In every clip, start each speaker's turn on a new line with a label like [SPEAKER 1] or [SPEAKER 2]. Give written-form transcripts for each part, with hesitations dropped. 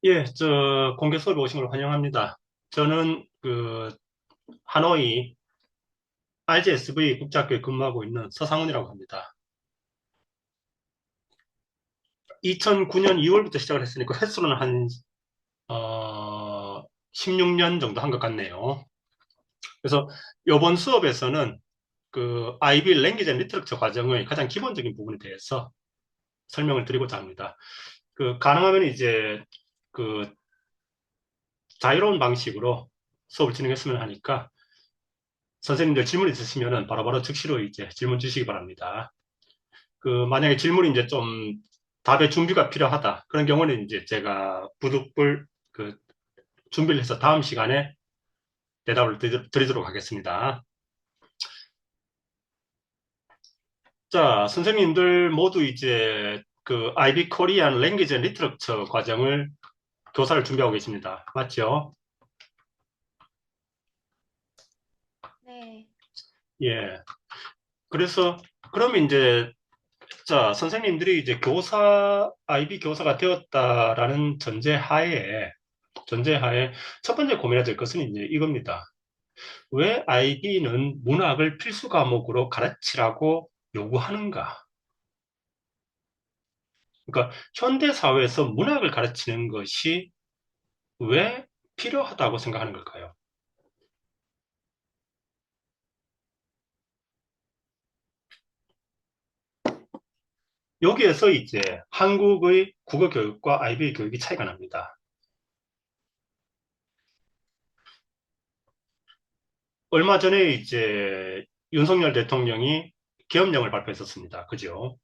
[SPEAKER 1] 예, 저 공개 수업에 오신 걸 환영합니다. 저는 하노이 RGSV 국제학교에 근무하고 있는 서상훈이라고 합니다. 2009년 2월부터 시작을 했으니까 횟수로는 한 16년 정도 한 것 같네요. 그래서 이번 수업에서는 IB 랭귀지 앤 리터처 과정의 가장 기본적인 부분에 대해서 설명을 드리고자 합니다. 가능하면 이제 그 자유로운 방식으로 수업을 진행했으면 하니까 선생님들 질문 있으시면은 바로바로 즉시로 이제 질문 주시기 바랍니다. 만약에 질문이 이제 좀 답의 준비가 필요하다. 그런 경우는 이제 제가 부득불 준비를 해서 다음 시간에 대답을 드리도록 하겠습니다. 자, 선생님들 모두 이제 IB 코리안 랭귀지 앤 리터처 과정을 교사를 준비하고 계십니다. 맞죠?
[SPEAKER 2] 네,
[SPEAKER 1] 예. 그래서 그러면 이제 자, 선생님들이 이제 IB 교사가 되었다라는 전제하에 첫 번째 고민해야 될 것은 이제 이겁니다. 왜 IB는 문학을 필수 과목으로 가르치라고 요구하는가? 그러니까 현대 사회에서 문학을 가르치는 것이 왜 필요하다고 생각하는 걸까요? 여기에서 이제 한국의 국어 교육과 IB 교육이 차이가 납니다. 얼마 전에 이제 윤석열 대통령이 계엄령을 발표했었습니다. 그죠?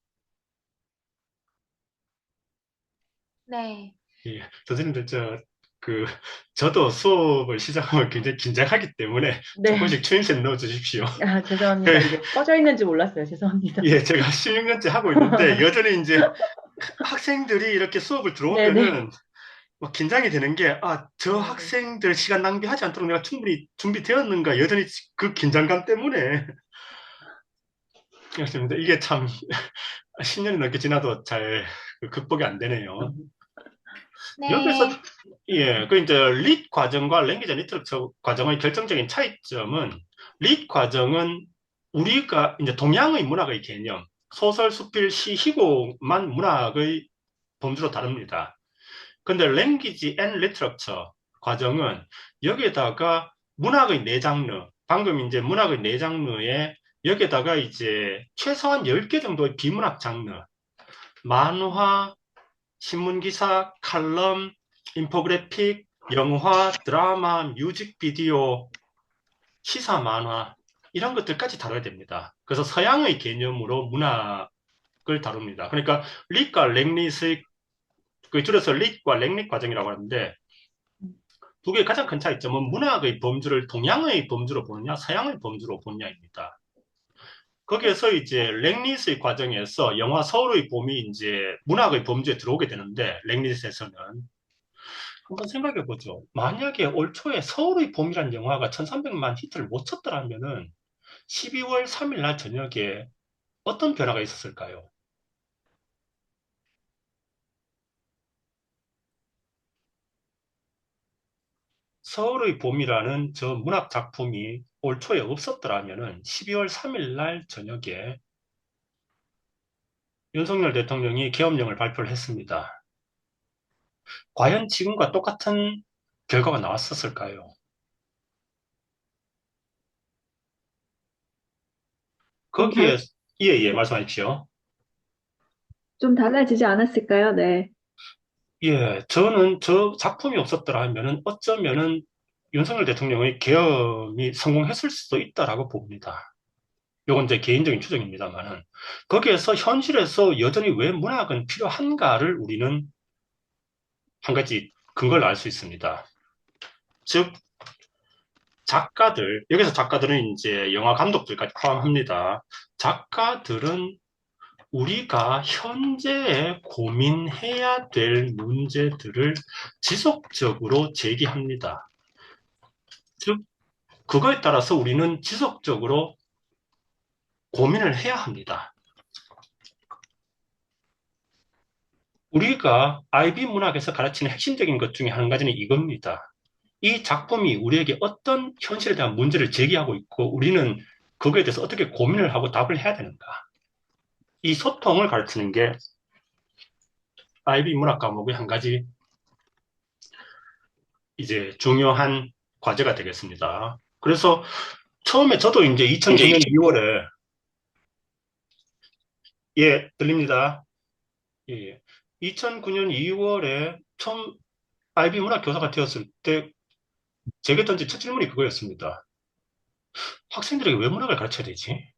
[SPEAKER 2] 네.
[SPEAKER 1] 예, 선생님들, 그, 저도 수업을 시작하면 굉장히 긴장하기 때문에
[SPEAKER 3] 네.
[SPEAKER 1] 조금씩 추임새 넣어 주십시오.
[SPEAKER 3] 아, 죄송합니다. 이게 꺼져 있는지 몰랐어요. 죄송합니다.
[SPEAKER 1] 예, 제가 16년째 하고 있는데, 여전히 이제 학생들이 이렇게 수업을
[SPEAKER 3] 네네.
[SPEAKER 1] 들어오면은, 막 긴장이 되는 게, 저
[SPEAKER 3] 네네.
[SPEAKER 1] 학생들 시간 낭비하지 않도록 내가 충분히 준비되었는가, 여전히 그 긴장감 때문에. 그렇습니다. 이게 참, 10년이 넘게 지나도 잘 극복이 안 되네요. 여기서
[SPEAKER 2] 네.
[SPEAKER 1] 예, 이제 릿 과정과 랭귀지 리터처 과정의 결정적인 차이점은 릿 과정은 우리가 이제 동양의 문학의 개념, 소설, 수필, 시, 희곡만 문학의 범주로 다룹니다. 근데 랭귀지 앤 리터처 과정은 여기에다가 문학의 네 장르, 방금 이제 문학의 네 장르에 여기에다가 이제 최소한 10개 정도의 비문학 장르, 만화, 신문기사, 칼럼, 인포그래픽, 영화, 드라마, 뮤직비디오, 시사 만화 이런 것들까지 다뤄야 됩니다. 그래서 서양의 개념으로 문학을 다룹니다. 그러니까 릿과 랭릿의 줄여서 릿과 랭릿 과정이라고 하는데 두 개의 가장 큰 차이점은 문학의 범주를 동양의 범주로 보느냐 서양의 범주로 보느냐입니다. 거기에서 이제 랭릿의 과정에서 영화 서울의 봄이 이제 문학의 범주에 들어오게 되는데 랭릿에서는 한번 생각해 보죠. 만약에 올 초에 서울의 봄이란 영화가 1300만 히트를 못 쳤더라면은 12월 3일 날 저녁에 어떤 변화가 있었을까요? 서울의 봄이라는 저 문학 작품이 올 초에 없었더라면은 12월 3일 날 저녁에 윤석열 대통령이 계엄령을 발표를 했습니다. 과연 지금과 똑같은 결과가 나왔었을까요?
[SPEAKER 4] 좀
[SPEAKER 1] 거기에 예, 예, 말씀하십시오.
[SPEAKER 4] 좀 달라지지 않았을까요? 네.
[SPEAKER 1] 예, 저는 저 작품이 없었더라면은 어쩌면은 윤석열 대통령의 계엄이 성공했을 수도 있다라고 봅니다. 요건 제 개인적인 추정입니다만은 거기에서 현실에서 여전히 왜 문학은 필요한가를 우리는 한 가지 근거를 알 수 있습니다. 즉 여기서 작가들은 이제 영화 감독들까지 포함합니다. 작가들은 우리가 현재에 고민해야 될 문제들을 지속적으로 제기합니다. 즉, 그거에 따라서 우리는 지속적으로 고민을 해야 합니다. 우리가 IB 문학에서 가르치는 핵심적인 것 중에 한 가지는 이겁니다. 이 작품이 우리에게 어떤 현실에 대한 문제를 제기하고 있고 우리는 그거에 대해서 어떻게 고민을 하고 답을 해야 되는가. 이 소통을 가르치는 게 IB 문학 과목의 한 가지 이제 중요한 과제가 되겠습니다. 그래서 처음에 저도 이제 2009년 2월에 예, 들립니다. 예. 2009년 2월에 처음 IB 문학 교사가 되었을 때 제게 던진 첫 질문이 그거였습니다. 학생들에게 왜 문학을 가르쳐야 되지?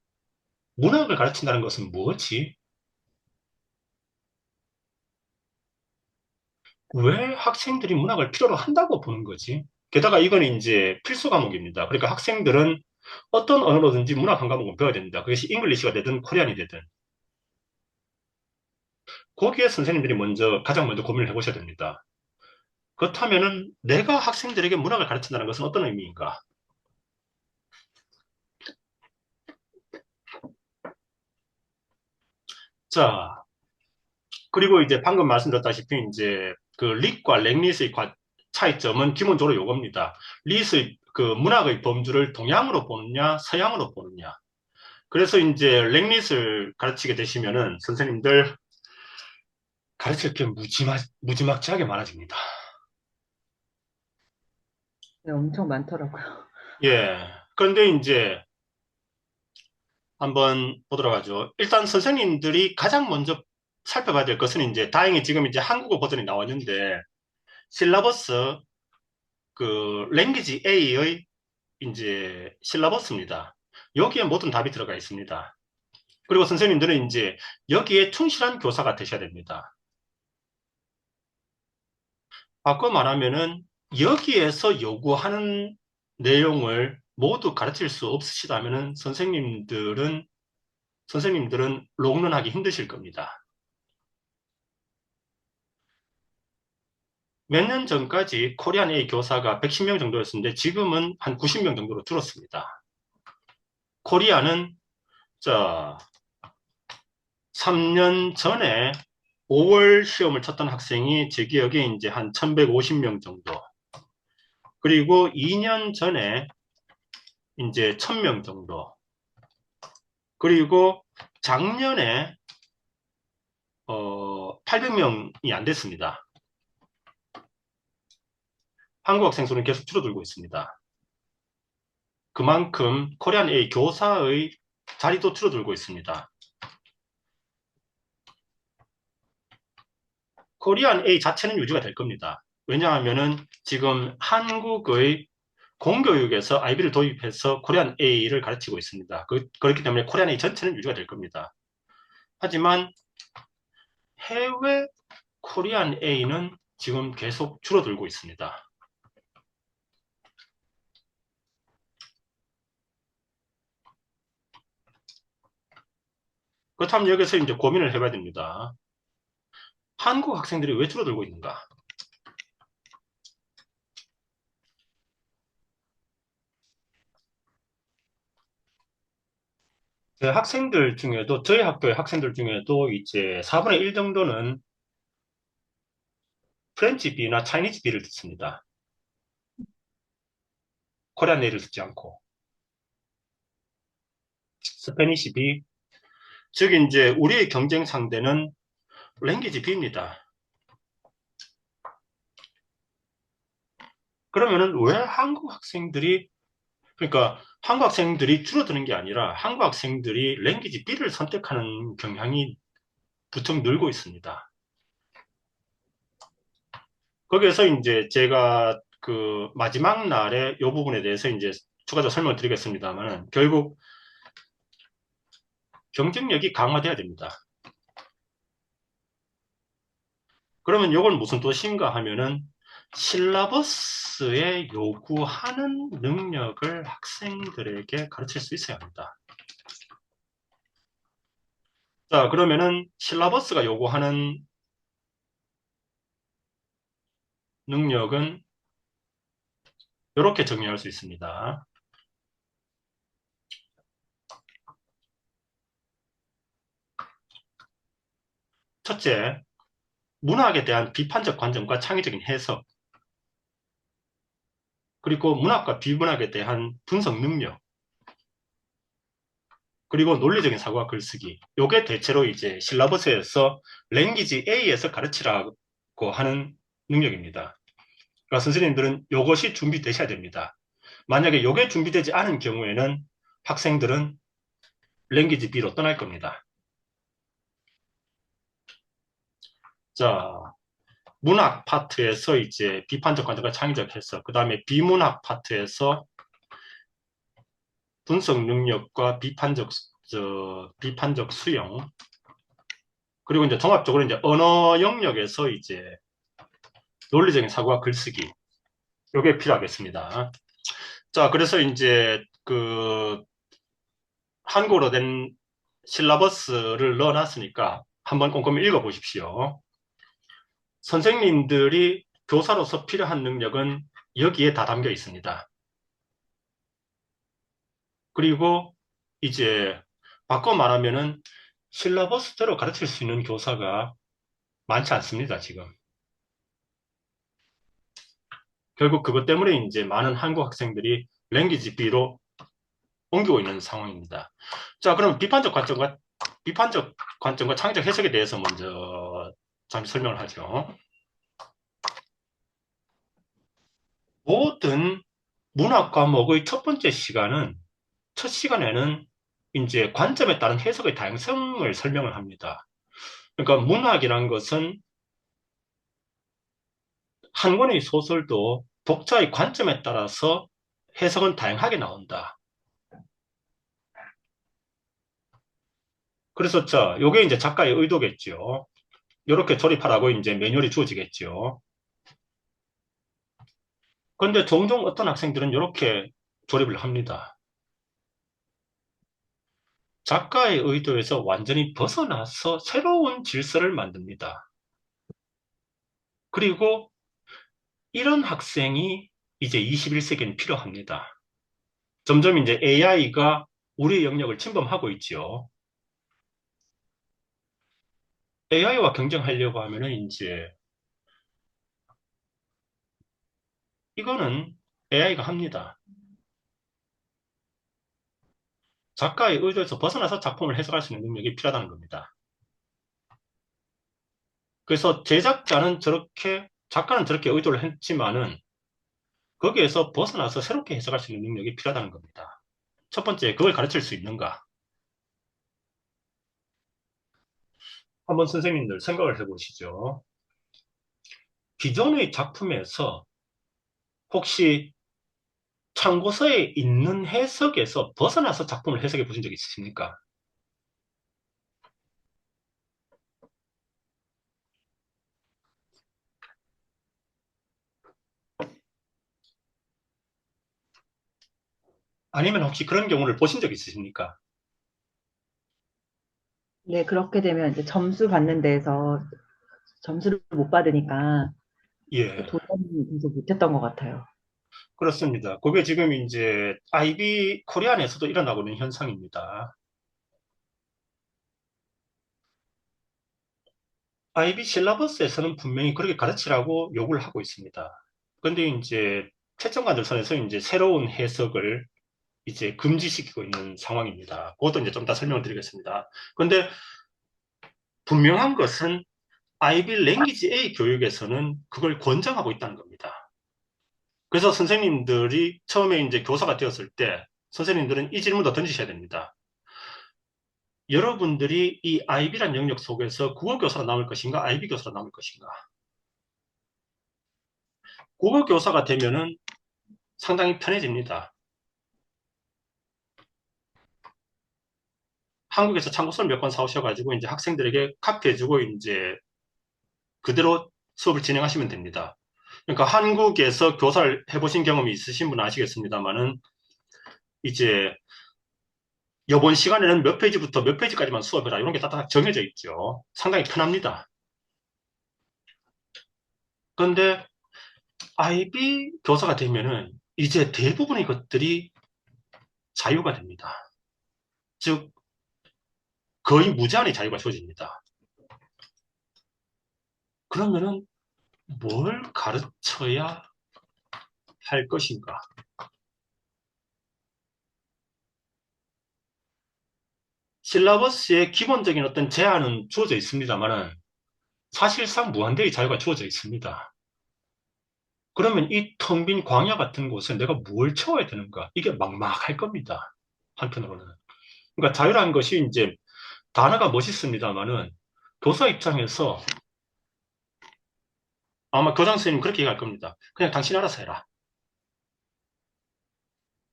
[SPEAKER 1] 문학을 가르친다는 것은 뭐지? 왜 학생들이 문학을 필요로 한다고 보는 거지? 게다가 이건 이제 필수 과목입니다. 그러니까 학생들은 어떤 언어로든지 문학 한 과목은 배워야 됩니다. 그것이 잉글리시가 되든 코리안이 되든. 거기에 선생님들이 가장 먼저 고민을 해보셔야 됩니다. 그렇다면은 내가 학생들에게 문학을 가르친다는 것은 어떤 의미인가? 자, 그리고 이제 방금 말씀드렸다시피 이제 그 릿과 랭릿의 차이점은 기본적으로 요겁니다. 릿의 그 문학의 범주를 동양으로 보느냐, 서양으로 보느냐. 그래서 이제 랭릿을 가르치게 되시면은 선생님들 가르칠 게 무지막지하게 많아집니다.
[SPEAKER 3] 네, 엄청 많더라고요.
[SPEAKER 1] 예. 그런데 이제 한번 보도록 하죠. 일단 선생님들이 가장 먼저 살펴봐야 될 것은 이제 다행히 지금 이제 한국어 버전이 나왔는데 실라버스 그 랭귀지 A의 이제 실라버스입니다. 여기에 모든 답이 들어가 있습니다. 그리고 선생님들은 이제 여기에 충실한 교사가 되셔야 됩니다. 바꿔 말하면은 여기에서 요구하는 내용을 모두 가르칠 수 없으시다면은 선생님들은 롱런하기 힘드실 겁니다. 몇 년 전까지 코리안 A 교사가 110명 정도였는데 지금은 한 90명 정도로 줄었습니다. 코리아는 자 3년 전에 5월 시험을 쳤던 학생이 제 기억에 이제 한 1150명 정도. 그리고 2년 전에 이제 1000명 정도. 그리고 작년에 800명이 안 됐습니다. 한국 학생 수는 계속 줄어들고 있습니다. 그만큼 코리안 A 교사의 자리도 줄어들고 있습니다. 코리안 A 자체는 유지가 될 겁니다. 왜냐하면은 지금 한국의 공교육에서 IB를 도입해서 코리안 A를 가르치고 있습니다. 그렇기 때문에 코리안 A 전체는 유지가 될 겁니다. 하지만 해외 코리안 A는 지금 계속 줄어들고 있습니다. 그렇다면 여기서 이제 고민을 해봐야 됩니다. 한국 학생들이 왜 줄어들고 있는가? 저희 학교의 학생들 중에도 이제 4분의 1 정도는 프렌치 B나 차이니즈 B를 듣습니다. 코리안 A를 듣지 않고. 스페니시 B. 즉, 이제 우리의 경쟁 상대는 랭귀지 B입니다. 그러면은 왜 그러니까 한국 학생들이 줄어드는 게 아니라 한국 학생들이 랭귀지 B를 선택하는 경향이 부쩍 늘고 있습니다. 거기에서 이제 제가 그 마지막 날에 이 부분에 대해서 이제 추가적으로 설명을 드리겠습니다만 결국 경쟁력이 강화돼야 됩니다. 그러면 이건 무슨 뜻인가 하면은 실라버스에 요구하는 능력을 학생들에게 가르칠 수 있어야 합니다. 자, 그러면은 실라버스가 요구하는 능력은 이렇게 정의할 수 있습니다. 첫째, 문학에 대한 비판적 관점과 창의적인 해석, 그리고 문학과 비문학에 대한 분석 능력, 그리고 논리적인 사고와 글쓰기. 요게 대체로 이제 실라버스에서 랭귀지 A에서 가르치라고 하는 능력입니다. 그러니까 선생님들은 요것이 준비되셔야 됩니다. 만약에 요게 준비되지 않은 경우에는 학생들은 랭귀지 B로 떠날 겁니다. 자, 문학 파트에서 이제 비판적 관점과 창의적 해석, 그 다음에 비문학 파트에서 분석 능력과 비판적 수용, 그리고 이제 종합적으로 이제 언어 영역에서 이제 논리적인 사고와 글쓰기, 요게 필요하겠습니다. 자, 그래서 이제 그 한국어로 된 실라버스를 넣어놨으니까 한번 꼼꼼히 읽어보십시오. 선생님들이 교사로서 필요한 능력은 여기에 다 담겨 있습니다. 그리고 이제 바꿔 말하면은 실라버스대로 가르칠 수 있는 교사가 많지 않습니다, 지금. 결국 그것 때문에 이제 많은 한국 학생들이 랭귀지 B로 옮기고 있는 상황입니다. 자, 그럼 비판적 관점과 창의적 해석에 대해서 먼저 잠시 설명을 하죠. 모든 문학 과목의 첫 시간에는 이제 관점에 따른 해석의 다양성을 설명을 합니다. 그러니까 문학이란 것은 한 권의 소설도 독자의 관점에 따라서 해석은 다양하게 나온다. 그래서 요게 이제 작가의 의도겠죠. 이렇게 조립하라고 이제 매뉴얼이 주어지겠죠. 그런데 종종 어떤 학생들은 이렇게 조립을 합니다. 작가의 의도에서 완전히 벗어나서 새로운 질서를 만듭니다. 그리고 이런 학생이 이제 21세기는 필요합니다. 점점 이제 AI가 우리의 영역을 침범하고 있죠. AI와 경쟁하려고 하면은 이제 이거는 AI가 합니다. 작가의 의도에서 벗어나서 작품을 해석할 수 있는 능력이 필요하다는 겁니다. 그래서 작가는 저렇게 의도를 했지만은 거기에서 벗어나서 새롭게 해석할 수 있는 능력이 필요하다는 겁니다. 첫 번째, 그걸 가르칠 수 있는가? 한번 선생님들 생각을 해보시죠. 기존의 작품에서 혹시 참고서에 있는 해석에서 벗어나서 작품을 해석해 보신 적 있으십니까? 아니면 혹시 그런 경우를 보신 적 있으십니까?
[SPEAKER 3] 네, 그렇게 되면 이제 점수 받는 데에서 점수를 못 받으니까
[SPEAKER 1] 예,
[SPEAKER 3] 도전이 계속 못했던 것 같아요.
[SPEAKER 1] 그렇습니다. 그게 지금 이제 IB 코리안에서도 일어나고 있는 현상입니다. IB 실라버스에서는 분명히 그렇게 가르치라고 요구를 하고 있습니다. 근데 이제 채점관들 선에서 이제 새로운 해석을 이제 금지시키고 있는 상황입니다. 그것도 이제 좀 더 설명을 드리겠습니다. 근데 분명한 것은 IB 랭귀지 A 교육에서는 그걸 권장하고 있다는 겁니다. 그래서 선생님들이 처음에 이제 교사가 되었을 때 선생님들은 이 질문도 던지셔야 됩니다. 여러분들이 이 IB란 영역 속에서 국어 교사로 남을 것인가, IB 교사로 남을 것인가? 국어 교사가 되면은 상당히 편해집니다. 한국에서 참고서를 몇 권 사오셔가지고 이제 학생들에게 카피해주고 이제 그대로 수업을 진행하시면 됩니다. 그러니까 한국에서 교사를 해보신 경험이 있으신 분은 아시겠습니다만은 이제 이번 시간에는 몇 페이지부터 몇 페이지까지만 수업해라 이런 게 딱 정해져 있죠. 상당히 편합니다. 그런데 IB 교사가 되면은 이제 대부분의 것들이 자유가 됩니다. 즉 거의 무제한의 자유가 주어집니다. 그러면은 뭘 가르쳐야 할 것인가? 실라버스의 기본적인 어떤 제한은 주어져 있습니다만은 사실상 무한대의 자유가 주어져 있습니다. 그러면 이 텅 빈 광야 같은 곳에 내가 뭘 채워야 되는가? 이게 막막할 겁니다. 한편으로는. 그러니까 자유라는 것이 이제 단어가 멋있습니다만은 교사 입장에서 아마 교장 선생님 그렇게 얘기할 겁니다. 그냥 당신 알아서 해라.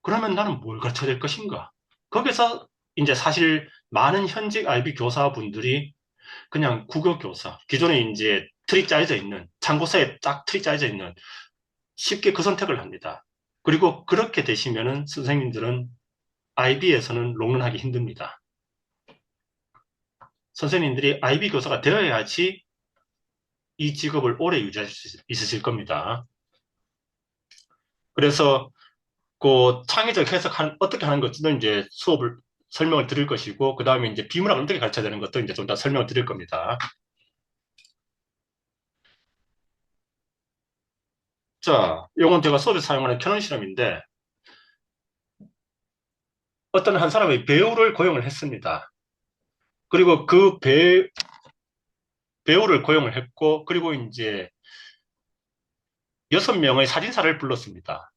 [SPEAKER 1] 그러면 나는 뭘 가르쳐야 될 것인가? 거기서 이제 사실 많은 현직 IB 교사분들이 그냥 국어 교사, 기존에 이제 틀이 짜여져 있는, 참고서에 딱 틀이 짜여져 있는 쉽게 그 선택을 합니다. 그리고 그렇게 되시면은 선생님들은 IB에서는 롱런하기 힘듭니다. 선생님들이 IB 교사가 되어야지 이 직업을 오래 유지할 수 있으실 겁니다. 그래서 그 창의적 어떻게 하는 것도 이제 수업을 설명을 드릴 것이고, 그 다음에 이제 비문학을 어떻게 가르쳐야 되는 것도 이제 좀 더 설명을 드릴 겁니다. 자, 이건 제가 수업에서 사용하는 캐논 실험인데, 어떤 한 사람의 배우를 고용을 했습니다. 그리고 그 배우를 고용을 했고, 그리고 이제 6명의 사진사를 불렀습니다.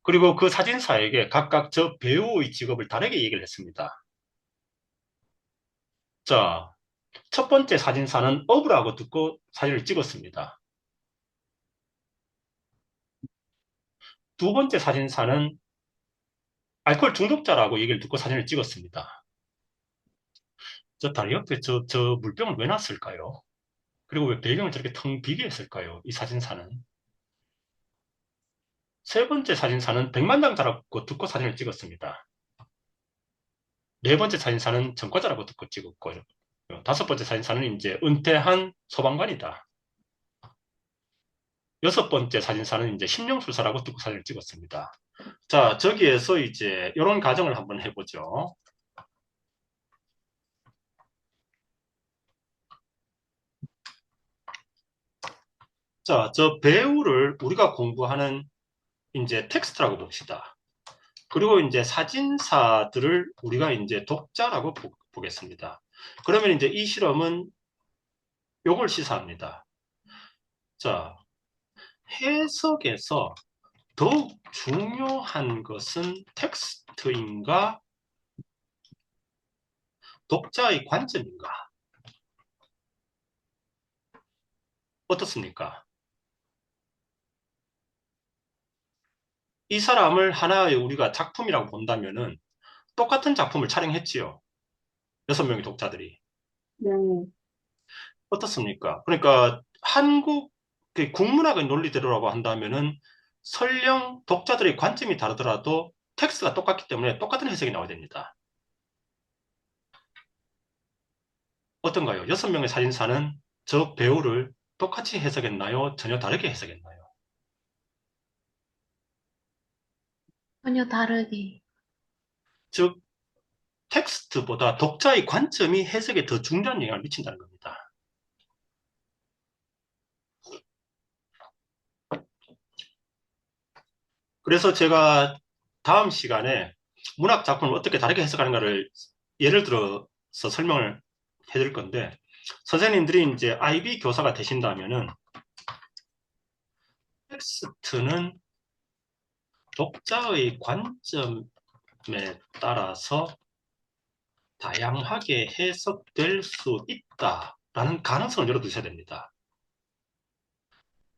[SPEAKER 1] 그리고 그 사진사에게 각각 저 배우의 직업을 다르게 얘기를 했습니다. 자, 첫 번째 사진사는 어부라고 듣고 사진을 찍었습니다. 두 번째 사진사는 알코올 중독자라고 얘기를 듣고 사진을 찍었습니다. 저 다리 옆에 저 물병을 왜 놨을까요? 그리고 왜 배경을 저렇게 텅 비게 했을까요? 이 사진사는. 세 번째 사진사는 백만장자라고 듣고 사진을 찍었습니다. 네 번째 사진사는 전과자라고 듣고 찍었고요. 다섯 번째 사진사는 이제 은퇴한 소방관이다. 여섯 번째 사진사는 이제 심령술사라고 듣고 사진을 찍었습니다. 자, 저기에서 이제 이런 가정을 한번 해보죠. 자, 저 배우를 우리가 공부하는 이제 텍스트라고 봅시다. 그리고 이제 사진사들을 우리가 이제 독자라고 보겠습니다. 그러면 이제 이 실험은 요걸 시사합니다. 자, 해석에서 더욱 중요한 것은 텍스트인가, 독자의 관점인가? 어떻습니까? 이 사람을 하나의 우리가 작품이라고 본다면은 똑같은 작품을 촬영했지요. 6명의 독자들이.
[SPEAKER 4] 네.
[SPEAKER 1] 어떻습니까? 그러니까 한국 그 국문학의 논리대로라고 한다면은 설령 독자들의 관점이 다르더라도 텍스트가 똑같기 때문에 똑같은 해석이 나와야 됩니다. 어떤가요? 6명의 사진사는 저 배우를 똑같이 해석했나요? 전혀 다르게 해석했나요?
[SPEAKER 2] 전혀 다르게.
[SPEAKER 1] 즉, 텍스트보다 독자의 관점이 해석에 더 중요한 영향을 미친다는 겁니다. 그래서 제가 다음 시간에 문학 작품을 어떻게 다르게 해석하는가를 예를 들어서 설명을 해드릴 건데, 선생님들이 이제 IB 교사가 되신다면은 텍스트는 독자의 관점에 따라서 다양하게 해석될 수 있다라는 가능성을 열어두셔야 됩니다.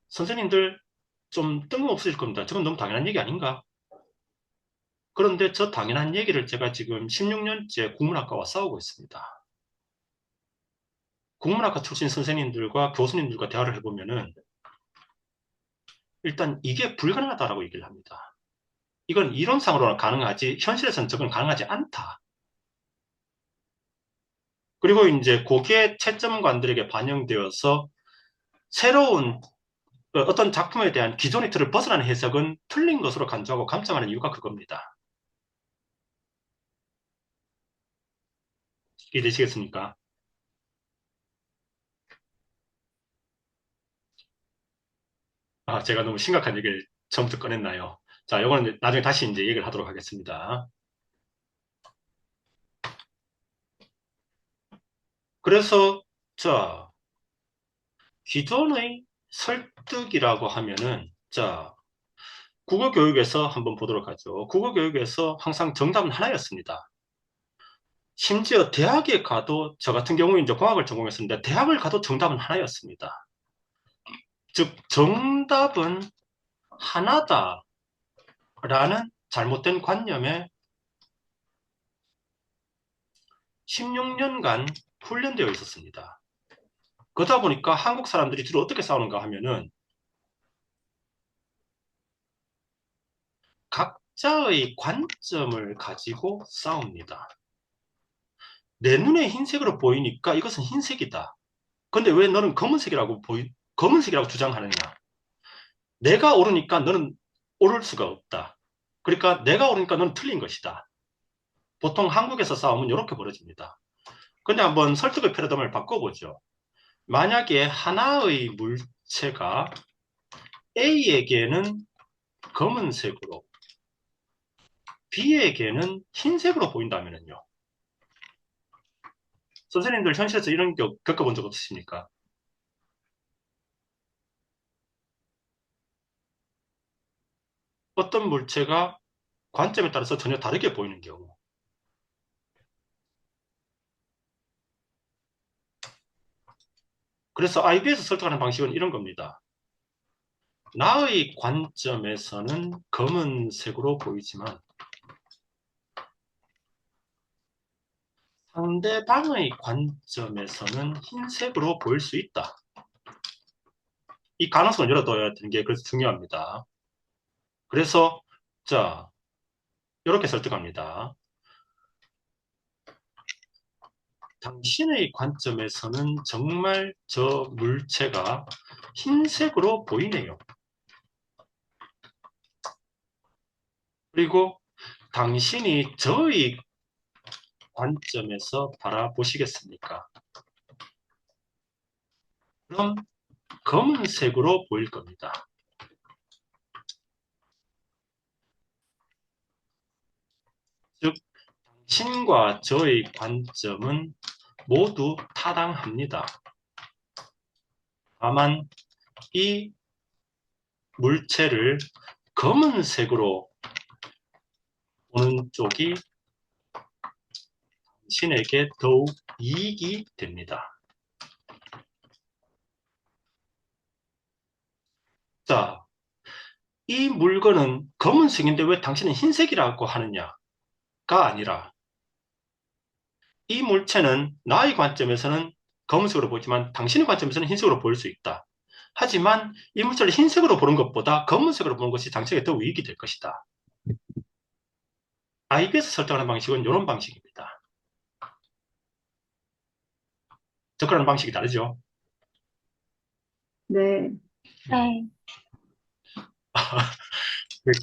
[SPEAKER 1] 선생님들 좀 뜬금없으실 겁니다. 저건 너무 당연한 얘기 아닌가? 그런데 저 당연한 얘기를 제가 지금 16년째 국문학과와 싸우고 있습니다. 국문학과 출신 선생님들과 교수님들과 대화를 해보면은 일단 이게 불가능하다라고 얘기를 합니다. 이건 이론상으로는 가능하지 현실에서는 저건 가능하지 않다. 그리고 이제 고기의 채점관들에게 반영되어서 새로운 어떤 작품에 대한 기존의 틀을 벗어나는 해석은 틀린 것으로 간주하고 감점하는 이유가 그겁니다. 이해되시겠습니까? 아, 제가 너무 심각한 얘기를 처음부터 꺼냈나요? 자, 요거는 나중에 다시 이제 얘기를 하도록 하겠습니다. 그래서, 자, 기존의 설득이라고 하면은, 자, 국어 교육에서 한번 보도록 하죠. 국어 교육에서 항상 정답은 하나였습니다. 심지어 대학에 가도, 저 같은 경우에 이제 공학을 전공했었는데, 대학을 가도 정답은 하나였습니다. 즉, 정답은 하나다라는 잘못된 관념에 16년간 훈련되어 있었습니다. 그러다 보니까 한국 사람들이 주로 어떻게 싸우는가 하면은 각자의 관점을 가지고 싸웁니다. 내 눈에 흰색으로 보이니까 이것은 흰색이다. 근데 왜 너는 검은색이라고 주장하느냐? 내가 옳으니까 너는 옳을 수가 없다. 그러니까 내가 옳으니까 너는 틀린 것이다. 보통 한국에서 싸움은 이렇게 벌어집니다. 근데 한번 설득의 패러다임을 바꿔보죠. 만약에 하나의 물체가 A에게는 검은색으로, B에게는 흰색으로 보인다면요. 선생님들 현실에서 이런 겪어본 적 없으십니까? 어떤 물체가 관점에 따라서 전혀 다르게 보이는 경우. 그래서 IB에서 설득하는 방식은 이런 겁니다. 나의 관점에서는 검은색으로 보이지만 상대방의 관점에서는 흰색으로 보일 수 있다. 이 가능성을 열어둬야 되는 게 그래서 중요합니다. 그래서 자, 이렇게 설득합니다. 당신의 관점에서는 정말 저 물체가 흰색으로 보이네요. 그리고 당신이 저의 관점에서 바라보시겠습니까? 그럼 검은색으로 보일 겁니다. 즉, 당신과 저의 관점은 모두 타당합니다. 다만 이 물체를 검은색으로 보는 쪽이 당신에게 더욱 이익이 됩니다. 자, 이 물건은 검은색인데 왜 당신은 흰색이라고 하느냐가 아니라 이 물체는 나의 관점에서는 검은색으로 보이지만 당신의 관점에서는 흰색으로 보일 수 있다. 하지만 이 물체를 흰색으로 보는 것보다 검은색으로 보는 것이 당신에게 더 이익이 될 것이다. IB에서 설정하는 방식은 이런 방식입니다. 접근하는 방식이 다르죠.
[SPEAKER 4] 네.
[SPEAKER 2] 네.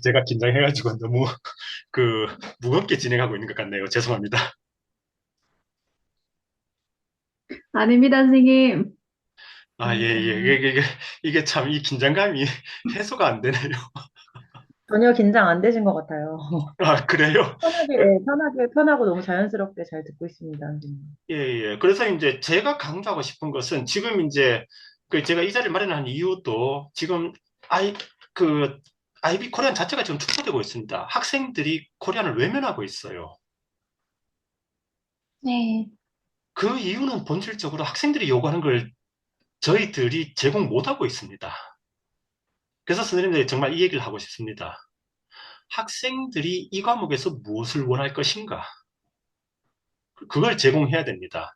[SPEAKER 1] 제가 긴장해가지고 너무 무겁게 진행하고 있는 것 같네요. 죄송합니다.
[SPEAKER 4] 아닙니다, 선생님.
[SPEAKER 1] 아, 예, 예. 이게 참, 이 긴장감이 해소가 안 되네요.
[SPEAKER 3] 전혀 긴장 안 되신 것 같아요.
[SPEAKER 1] 아, 그래요?
[SPEAKER 3] 편하게, 예, 편하게, 편하고 너무 자연스럽게 잘 듣고 있습니다, 선생님.
[SPEAKER 1] 예, 예. 그래서 이제 제가 강조하고 싶은 것은 지금 이제 제가 이 자리를 마련한 이유도 지금 아이, 그, IB 코리안 자체가 지금 축소되고 있습니다. 학생들이 코리안을 외면하고 있어요.
[SPEAKER 2] 네.
[SPEAKER 1] 그 이유는 본질적으로 학생들이 요구하는 걸 저희들이 제공 못하고 있습니다. 그래서 선생님들이 정말 이 얘기를 하고 싶습니다. 학생들이 이 과목에서 무엇을 원할 것인가? 그걸 제공해야 됩니다.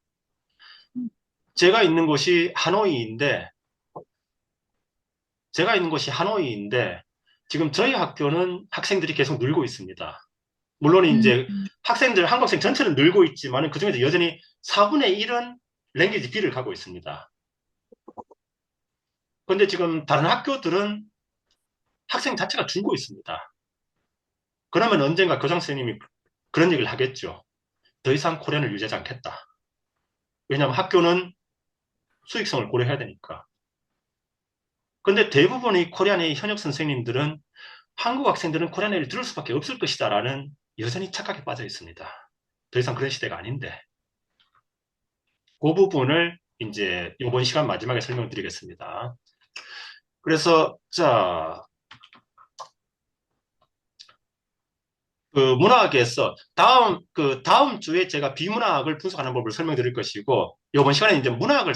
[SPEAKER 1] 제가 있는 곳이 하노이인데, 제가 있는 곳이 하노이인데, 지금 저희 학교는 학생들이 계속 늘고 있습니다. 물론 이제 학생들, 한국생 전체는 늘고 있지만 그중에서 여전히 4분의 1은 랭귀지 B를 가고 있습니다. 그런데 지금 다른 학교들은 학생 자체가 줄고 있습니다. 그러면 언젠가 교장 선생님이 그런 얘기를 하겠죠. 더 이상 코리안을 유지하지 않겠다. 왜냐하면 학교는 수익성을 고려해야 되니까. 근데 대부분의 코리안의 현역 선생님들은 한국 학생들은 코리안을 들을 수밖에 없을 것이다라는 여전히 착각에 빠져 있습니다. 더 이상 그런 시대가 아닌데. 그 부분을 이제 이번 시간 마지막에 설명드리겠습니다. 그래서 자, 그 문화학에서 다음 주에 제가 비문화학을 분석하는 법을 설명드릴 것이고 이번 시간에 이제 문화학을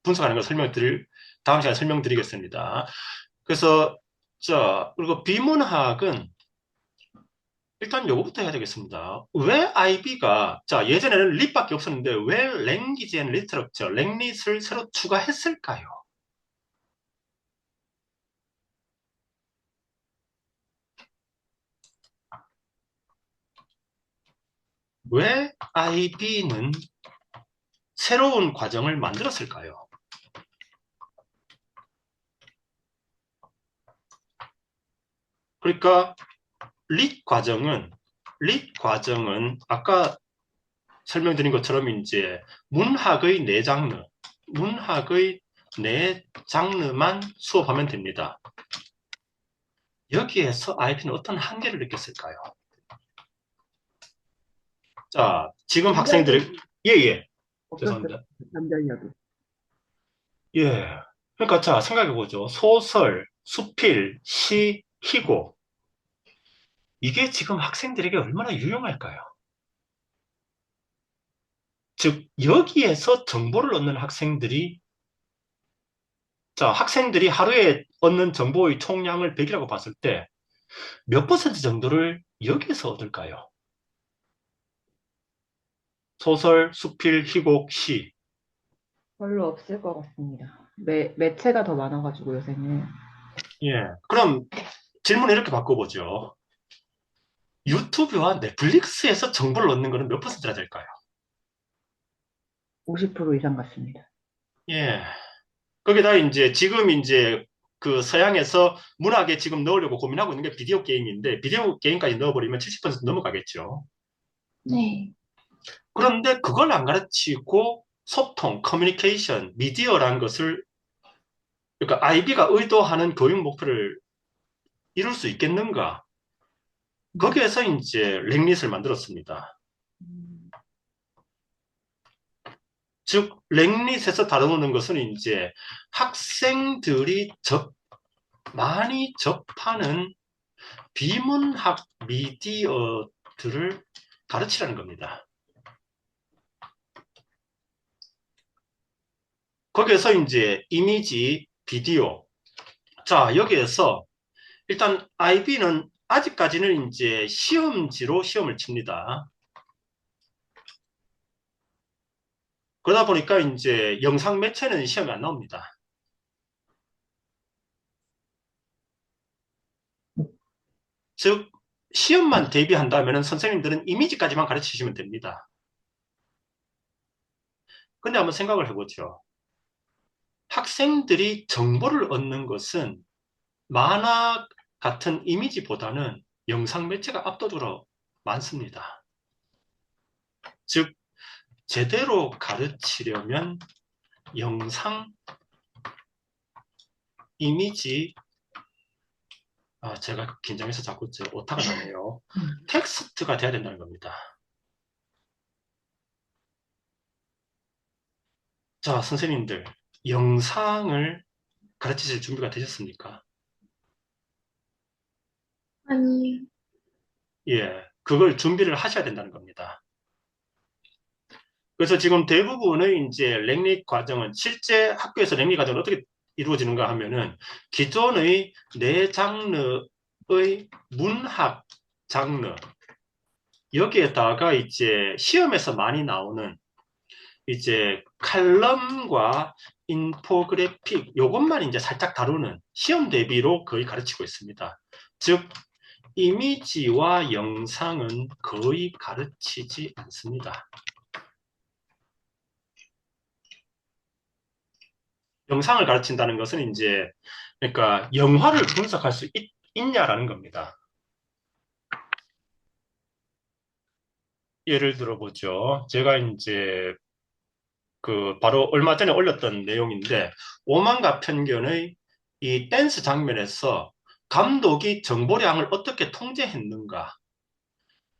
[SPEAKER 1] 분석하는 걸 다음 시간에 설명드리겠습니다. 그래서 자, 그리고 비문학은 일단 요거부터 해야 되겠습니다. 왜 IB가 자, 예전에는 릿밖에 없었는데 왜 랭귀지 앤 리터러처, 랭릿을 새로 추가했을까요? 왜 IB는 새로운 과정을 만들었을까요? 그러니까 릿 과정은 아까 설명드린 것처럼 이제 문학의 네 장르만 수업하면 됩니다. 여기에서 IB는 어떤 한계를 느꼈을까요? 자, 지금 학생들이 예,
[SPEAKER 3] 없었어요.
[SPEAKER 1] 죄송합니다.
[SPEAKER 3] 잠자려고.
[SPEAKER 1] 예. 그러니까 자, 생각해보죠. 소설, 수필, 시, 희곡. 이게 지금 학생들에게 얼마나 유용할까요? 즉, 여기에서 정보를 얻는 학생들이 하루에 얻는 정보의 총량을 100이라고 봤을 때 몇 퍼센트 정도를 여기에서 얻을까요? 소설, 수필, 희곡, 시.
[SPEAKER 3] 별로 없을 것 같습니다. 매체가 더 많아가지고 요새는
[SPEAKER 1] 예. 그럼 질문을 이렇게 바꿔보죠. 유튜브와 넷플릭스에서 정보를 얻는 것은 몇 퍼센트나 될까요?
[SPEAKER 3] 50% 이상 같습니다.
[SPEAKER 1] 예. 거기다 지금 그 서양에서 문학에 지금 넣으려고 고민하고 있는 게 비디오 게임인데 비디오 게임까지 넣어버리면 70% 넘어가겠죠.
[SPEAKER 2] 네.
[SPEAKER 1] 그런데 그걸 안 가르치고 소통, 커뮤니케이션, 미디어라는 것을 그러니까 IB가 의도하는 교육 목표를 이룰 수 있겠는가? 거기에서 이제 랭릿을 만들었습니다.
[SPEAKER 3] 음,
[SPEAKER 1] 즉 랭릿에서 다루는 것은 이제 학생들이 많이 접하는 비문학 미디어들을 가르치라는 겁니다. 거기에서 이제 이미지, 비디오. 자, 여기에서 일단 IB는 아직까지는 이제 시험지로 시험을 칩니다. 그러다 보니까 이제 영상 매체는 시험이 안 나옵니다. 즉, 시험만 대비한다면 선생님들은 이미지까지만 가르치시면 됩니다. 근데 한번 생각을 해보죠. 학생들이 정보를 얻는 것은 만화 같은 이미지보다는 영상 매체가 압도적으로 많습니다. 즉, 제대로 가르치려면 영상, 이미지, 제가 긴장해서 자꾸 오타가 나네요. 텍스트가 돼야 된다는 겁니다. 자, 선생님들, 영상을 가르치실 준비가 되셨습니까?
[SPEAKER 2] 아니,
[SPEAKER 1] 예, 그걸 준비를 하셔야 된다는 겁니다. 그래서 지금 대부분의 이제 랭릿 과정은 실제 학교에서 랭릿 과정은 어떻게 이루어지는가 하면은 기존의 네 장르의 문학 장르 여기에다가 이제 시험에서 많이 나오는 이제 칼럼과 인포그래픽 요것만 이제 살짝 다루는 시험 대비로 거의 가르치고 있습니다. 즉 이미지와 영상은 거의 가르치지 않습니다. 영상을 가르친다는 것은 이제 그러니까 영화를 분석할 수 있냐라는 겁니다. 예를 들어보죠. 제가 이제 그 바로 얼마 전에 올렸던 내용인데 오만과 편견의 이 댄스 장면에서 감독이 정보량을 어떻게 통제했는가,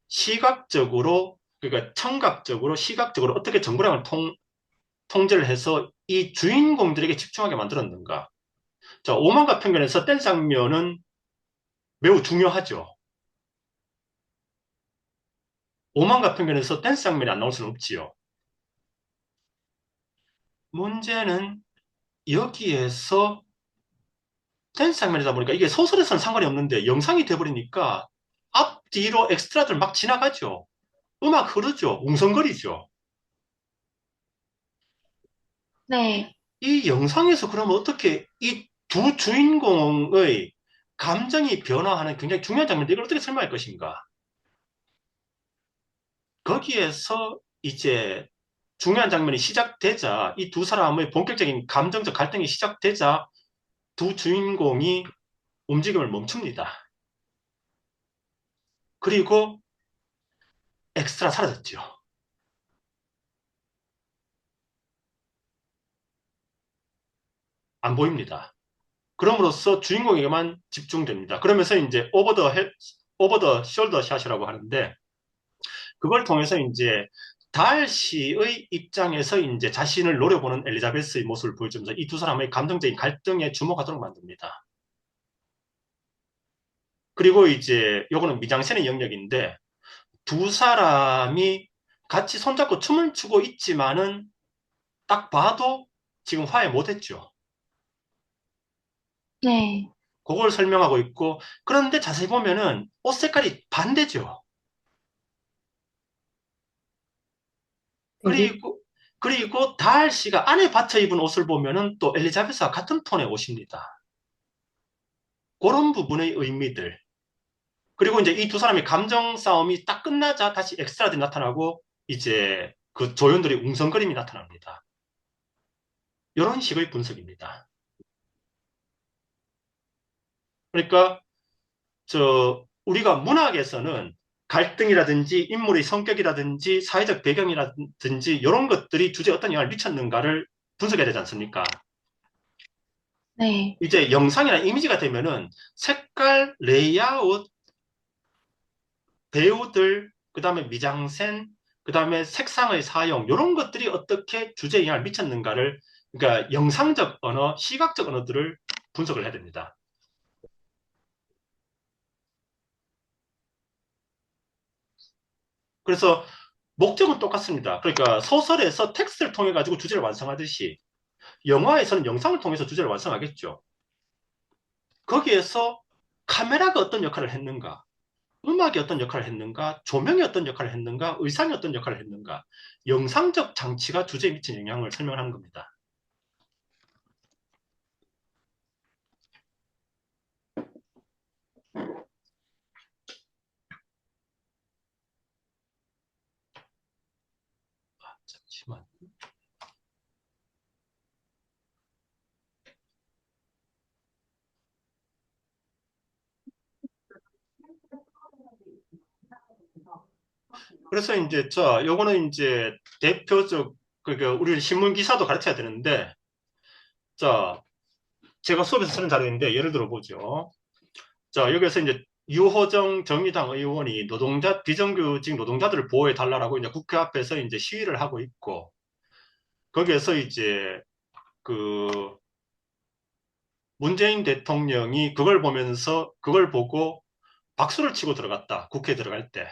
[SPEAKER 1] 시각적으로, 그러니까 청각적으로, 시각적으로 어떻게 정보량을 통제를 해서 이 주인공들에게 집중하게 만들었는가. 자, 오만과 편견에서 댄스 장면은 매우 중요하죠. 오만과 편견에서 댄스 장면이 안 나올 수는 없지요. 문제는 여기에서 댄스 장면이다 보니까 이게 소설에서는 상관이 없는데 영상이 돼버리니까 앞뒤로 엑스트라들 막 지나가죠. 음악 흐르죠. 웅성거리죠.
[SPEAKER 2] 네.
[SPEAKER 1] 이 영상에서 그러면 어떻게 이 두 주인공의 감정이 변화하는 굉장히 중요한 장면인데 이걸 어떻게 설명할 것인가? 거기에서 이제 중요한 장면이 시작되자 이 두 사람의 본격적인 감정적 갈등이 시작되자 두 주인공이 움직임을 멈춥니다. 그리고 엑스트라 사라졌죠. 안 보입니다. 그럼으로써 주인공에게만 집중됩니다. 그러면서 이제 오버 더 숄더 샷이라고 하는데 그걸 통해서 이제 달시의 입장에서 이제 자신을 노려보는 엘리자베스의 모습을 보여주면서 이 두 사람의 감정적인 갈등에 주목하도록 만듭니다. 그리고 이제 요거는 미장센의 영역인데 두 사람이 같이 손잡고 춤을 추고 있지만은 딱 봐도 지금 화해 못했죠.
[SPEAKER 2] 네.
[SPEAKER 1] 그걸 설명하고 있고 그런데 자세히 보면은 옷 색깔이 반대죠.
[SPEAKER 3] 되게
[SPEAKER 1] 그리고 다할 씨가 안에 받쳐 입은 옷을 보면은 또 엘리자베스와 같은 톤의 옷입니다. 그런 부분의 의미들. 그리고 이제 이 두 사람의 감정 싸움이 딱 끝나자 다시 엑스트라들이 나타나고 이제 그 조연들의 웅성거림이 나타납니다. 이런 식의 분석입니다. 그러니까 우리가 문학에서는 갈등이라든지 인물의 성격이라든지 사회적 배경이라든지 이런 것들이 주제에 어떤 영향을 미쳤는가를 분석해야 되지 않습니까?
[SPEAKER 2] 네.
[SPEAKER 1] 이제 영상이나 이미지가 되면은 색깔, 레이아웃, 배우들, 그 다음에 미장센, 그 다음에 색상의 사용, 이런 것들이 어떻게 주제에 영향을 미쳤는가를, 그러니까 영상적 언어, 시각적 언어들을 분석을 해야 됩니다. 그래서 목적은 똑같습니다. 그러니까 소설에서 텍스트를 통해 가지고 주제를 완성하듯이 영화에서는 영상을 통해서 주제를 완성하겠죠. 거기에서 카메라가 어떤 역할을 했는가, 음악이 어떤 역할을 했는가, 조명이 어떤 역할을 했는가, 의상이 어떤 역할을 했는가, 영상적 장치가 주제에 미친 영향을 설명하는 겁니다. 잠시만. 그래서 이제 요거는 이제 대표적 그러니까 우리 신문 기사도 가르쳐야 되는데 자 제가 수업에서 쓰는 자료인데 예를 들어 보죠. 자 여기서 이제 유호정 정의당 의원이 비정규직 노동자들을 보호해 달라라고 이제 국회 앞에서 이제 시위를 하고 있고 거기에서 이제 그 문재인 대통령이 그걸 보면서 그걸 보고 박수를 치고 들어갔다. 국회에 들어갈 때.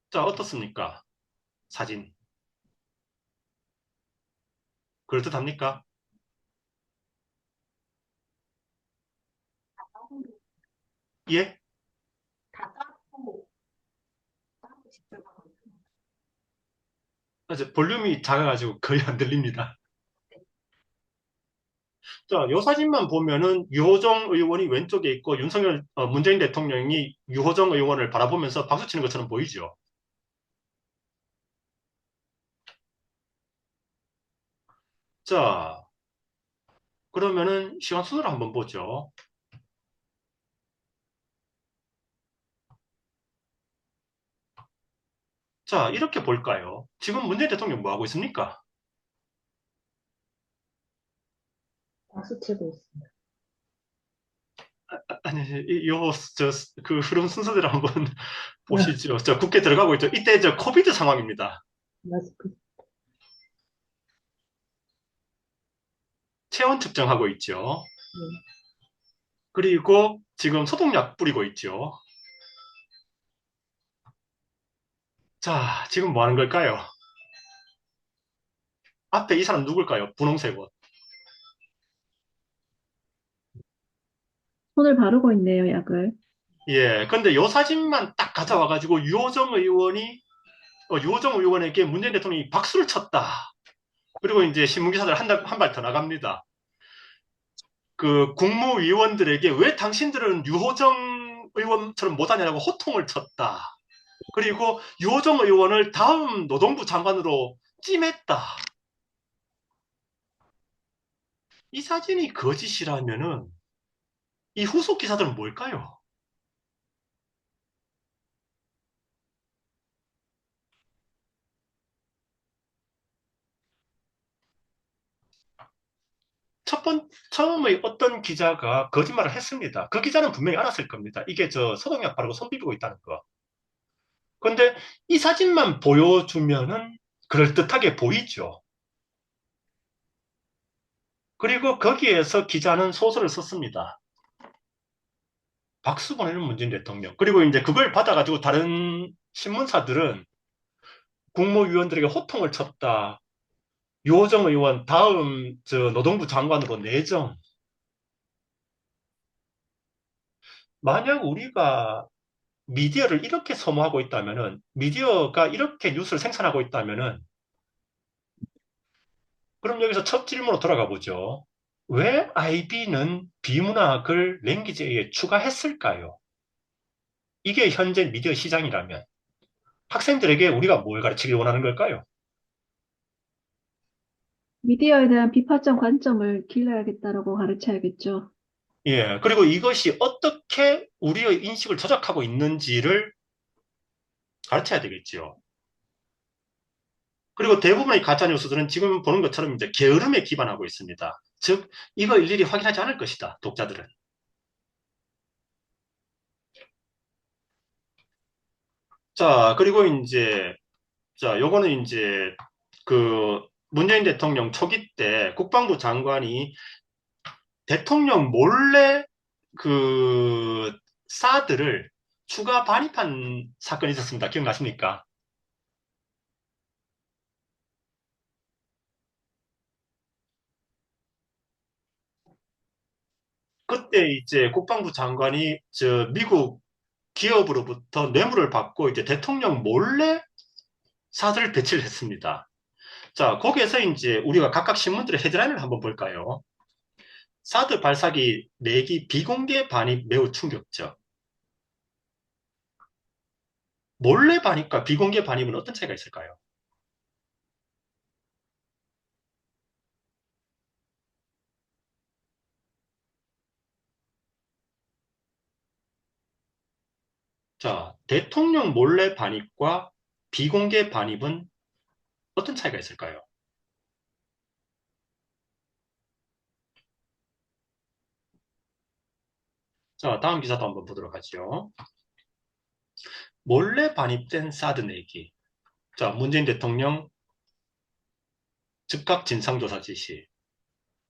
[SPEAKER 1] 자 어떻습니까? 사진. 그럴듯합니까? 예? 이제 볼륨이 작아가지고 거의 안 들립니다. 자, 요 사진만 보면은 유호정 의원이 왼쪽에 있고 문재인 대통령이 유호정 의원을 바라보면서 박수 치는 것처럼 보이죠. 자, 그러면은 시간 순으로 한번 보죠. 자, 이렇게 볼까요? 지금 문재인 대통령 뭐 하고 있습니까?
[SPEAKER 3] 박수 치고 있습니다.
[SPEAKER 1] 아니, 그 흐름 순서대로 한번 보시죠. 저 국회 들어가고 있죠. 이때 저 코비드 상황입니다.
[SPEAKER 3] 마스크.
[SPEAKER 1] 체온 측정하고 있죠.
[SPEAKER 3] 네.
[SPEAKER 1] 그리고 지금 소독약 뿌리고 있죠. 자, 지금 뭐 하는 걸까요? 앞에 이 사람 누굴까요? 분홍색 옷.
[SPEAKER 4] 손을 바르고 있네요, 약을.
[SPEAKER 1] 예, 근데 요 사진만 딱 가져와가지고 유호정 의원에게 문재인 대통령이 박수를 쳤다. 그리고 이제 신문기사들 한 발 더 나갑니다. 그 국무위원들에게 왜 당신들은 유호정 의원처럼 못하냐고 호통을 쳤다. 그리고 유호정 의원을 다음 노동부 장관으로 찜했다. 이 사진이 거짓이라면은 이 후속 기사들은 뭘까요? 처음에 어떤 기자가 거짓말을 했습니다. 그 기자는 분명히 알았을 겁니다. 이게 저 소독약 바르고 손 비비고 있다는 거. 근데 이 사진만 보여주면은 그럴듯하게 보이죠. 그리고 거기에서 기자는 소설을 썼습니다. 박수 보내는 문재인 대통령. 그리고 이제 그걸 받아가지고 다른 신문사들은 국무위원들에게 호통을 쳤다. 유호정 의원 다음 저 노동부 장관으로 내정. 만약 우리가 미디어를 이렇게 소모하고 있다면은, 미디어가 이렇게 뉴스를 생산하고 있다면은, 그럼 여기서 첫 질문으로 돌아가 보죠. 왜 IB는 비문학을 랭귀지에 추가했을까요? 이게 현재 미디어 시장이라면 학생들에게 우리가 뭘 가르치길 원하는 걸까요?
[SPEAKER 4] 미디어에 대한 비판적 관점을 길러야겠다라고 가르쳐야겠죠.
[SPEAKER 1] 예, 그리고 이것이 어떻게 우리의 인식을 조작하고 있는지를 가르쳐야 되겠죠. 그리고 대부분의 가짜뉴스들은 지금 보는 것처럼 이제 게으름에 기반하고 있습니다. 즉, 이거 일일이 확인하지 않을 것이다, 독자들은. 자, 그리고 이제, 자, 요거는 이제 그 문재인 대통령 초기 때 국방부 장관이 대통령 몰래 그 사드를 추가 반입한 사건이 있었습니다. 기억나십니까? 그때 이제 국방부 장관이 저 미국 기업으로부터 뇌물을 받고 이제 대통령 몰래 사드를 배치를 했습니다. 자, 거기에서 이제 우리가 각각 신문들의 헤드라인을 한번 볼까요? 사드 발사기 내기 비공개 반입 매우 충격적. 몰래 반입과 비공개 반입은 어떤 차이가 있을까요? 자, 대통령 몰래 반입과 비공개 반입은 어떤 차이가 있을까요? 자, 다음 기사도 한번 보도록 하죠. 몰래 반입된 사드 내기. 자, 문재인 대통령 즉각 진상조사 지시.